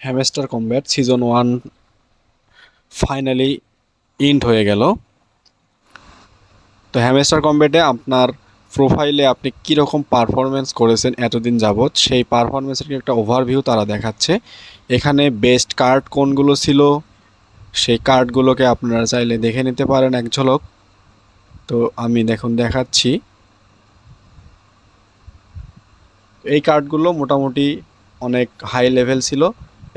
Hamster combat season 1 finally ইন্ড হয়ে গেল। তো হ্যামস্টার কমব্যাটে আপনার প্রোফাইলে আপনি কীরকম পারফরমেন্স করেছেন এতদিন যাবৎ সেই পারফরমেন্সের একটা ওভারভিউ তারা দেখাচ্ছে। এখানে বেস্ট কার্ড কোনগুলো ছিল সেই কার্ডগুলোকে আপনারা চাইলে দেখে নিতে পারেন এক ঝলক। তো আমি দেখাচ্ছি। এই কার্ডগুলো মোটামুটি অনেক হাই লেভেল ছিল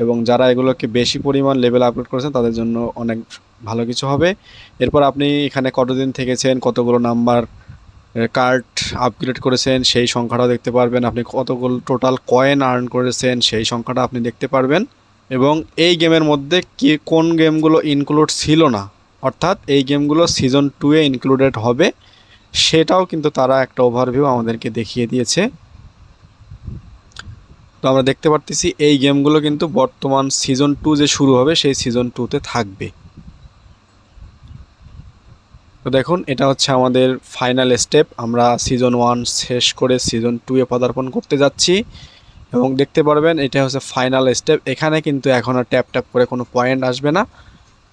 এবং যারা এগুলোকে বেশি পরিমাণ লেভেল আপলোড করেছেন তাদের জন্য অনেক ভালো কিছু হবে। এরপর আপনি এখানে কতদিন থেকেছেন, কতগুলো নাম্বার কার্ড আপগ্রেড করেছেন সেই সংখ্যাটাও দেখতে পারবেন। আপনি কতগুলো টোটাল কয়েন আর্ন করেছেন সেই সংখ্যাটা আপনি দেখতে পারবেন। এবং এই গেমের মধ্যে কোন গেমগুলো ইনক্লুড ছিল না, অর্থাৎ এই গেমগুলো সিজন 2-এ ইনক্লুডেড হবে সেটাও কিন্তু তারা একটা ওভারভিউ আমাদেরকে দেখিয়ে দিয়েছে। তো আমরা দেখতে পারতেছি এই গেমগুলো কিন্তু বর্তমান সিজন 2 যে শুরু হবে সেই সিজন 2-তে থাকবে। তো দেখুন, এটা হচ্ছে আমাদের ফাইনাল স্টেপ। আমরা সিজন 1 শেষ করে সিজন 2-এ পদার্পণ করতে যাচ্ছি এবং দেখতে পারবেন এটা হচ্ছে ফাইনাল স্টেপ। এখানে কিন্তু এখন আর ট্যাপ ট্যাপ করে কোনো পয়েন্ট আসবে না।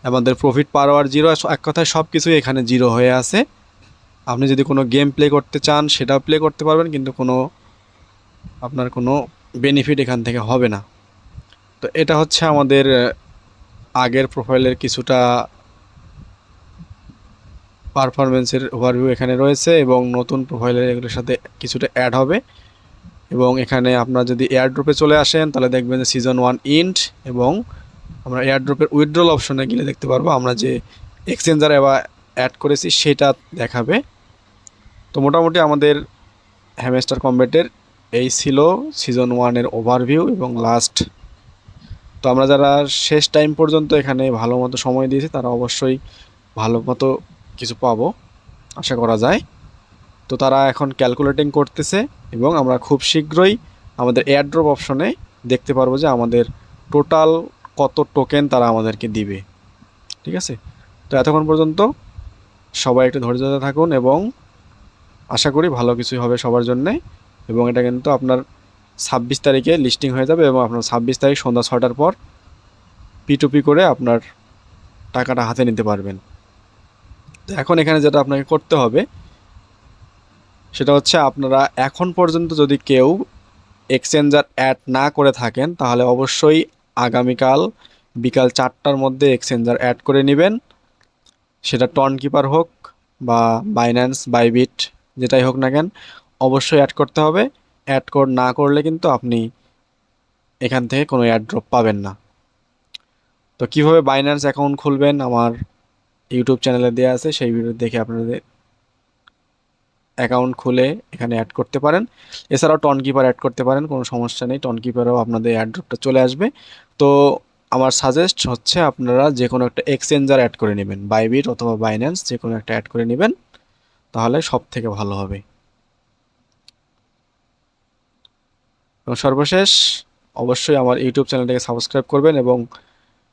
আমাদের প্রফিট পার আওয়ার জিরো, এক কথায় সব কিছুই এখানে জিরো হয়ে আছে। আপনি যদি কোনো গেম প্লে করতে চান সেটাও প্লে করতে পারবেন, কিন্তু আপনার কোনো বেনিফিট এখান থেকে হবে না। তো এটা হচ্ছে আমাদের আগের প্রোফাইলের কিছুটা পারফরমেন্সের ওভারভিউ এখানে রয়েছে এবং নতুন প্রোফাইলের এগুলোর সাথে কিছুটা অ্যাড হবে। এবং এখানে আপনারা যদি এয়ারড্রপে চলে আসেন তাহলে দেখবেন যে সিজন 1 ইন্ড এবং আমরা এয়ারড্রপের উইথড্রল অপশনে গেলে দেখতে পারবো আমরা যে এক্সচেঞ্জার এবার অ্যাড করেছি সেটা দেখাবে। তো মোটামুটি আমাদের হ্যামস্টার কমব্যাটের এই ছিল সিজন 1-এর ওভারভিউ এবং লাস্ট। তো আমরা যারা শেষ টাইম পর্যন্ত এখানে ভালো মতো সময় দিয়েছি তারা অবশ্যই ভালো মতো কিছু পাবো আশা করা যায়। তো তারা এখন ক্যালকুলেটিং করতেছে এবং আমরা খুব শীঘ্রই আমাদের এয়ারড্রপ অপশনে দেখতে পারবো যে আমাদের টোটাল কত টোকেন তারা আমাদেরকে দিবে। ঠিক আছে, তো এতক্ষণ পর্যন্ত সবাই একটু ধৈর্য ধরে থাকুন এবং আশা করি ভালো কিছুই হবে সবার জন্যে। এবং এটা কিন্তু আপনার 26 তারিখে লিস্টিং হয়ে যাবে এবং আপনার 26 তারিখ সন্ধ্যা 6টার পর P2P করে আপনার টাকাটা হাতে নিতে পারবেন। তো এখন এখানে যেটা আপনাকে করতে হবে সেটা হচ্ছে, আপনারা এখন পর্যন্ত যদি কেউ এক্সচেঞ্জার অ্যাড না করে থাকেন তাহলে অবশ্যই আগামীকাল বিকাল 4টার মধ্যে এক্সচেঞ্জার অ্যাড করে নেবেন। সেটা টনকিপার হোক বা বাইন্যান্স, বাইবিট, যেটাই হোক না কেন অবশ্যই অ্যাড করতে হবে। অ্যাড না করলে কিন্তু আপনি এখান থেকে কোনো অ্যাডড্রপ পাবেন না। তো কিভাবে বাইন্যান্স অ্যাকাউন্ট খুলবেন আমার ইউটিউব চ্যানেলে দেওয়া আছে, সেই ভিডিও দেখে আপনাদের অ্যাকাউন্ট খুলে এখানে অ্যাড করতে পারেন। এছাড়াও টনকিপার অ্যাড করতে পারেন, কোনো সমস্যা নেই, টনকিপারও আপনাদের অ্যাডড্রপটা চলে আসবে। তো আমার সাজেস্ট হচ্ছে আপনারা যে কোনো একটা এক্সচেঞ্জার অ্যাড করে নেবেন, বাইবিট অথবা বাইন্যান্স, যে কোনো একটা অ্যাড করে নেবেন, তাহলে সব থেকে ভালো হবে। এবং সর্বশেষ অবশ্যই আমার ইউটিউব চ্যানেলটাকে সাবস্ক্রাইব করবেন এবং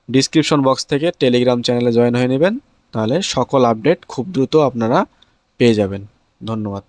ডিসক্রিপশন বক্স থেকে টেলিগ্রাম চ্যানেলে জয়েন হয়ে নেবেন, তাহলে সকল আপডেট খুব দ্রুত আপনারা পেয়ে যাবেন। ধন্যবাদ।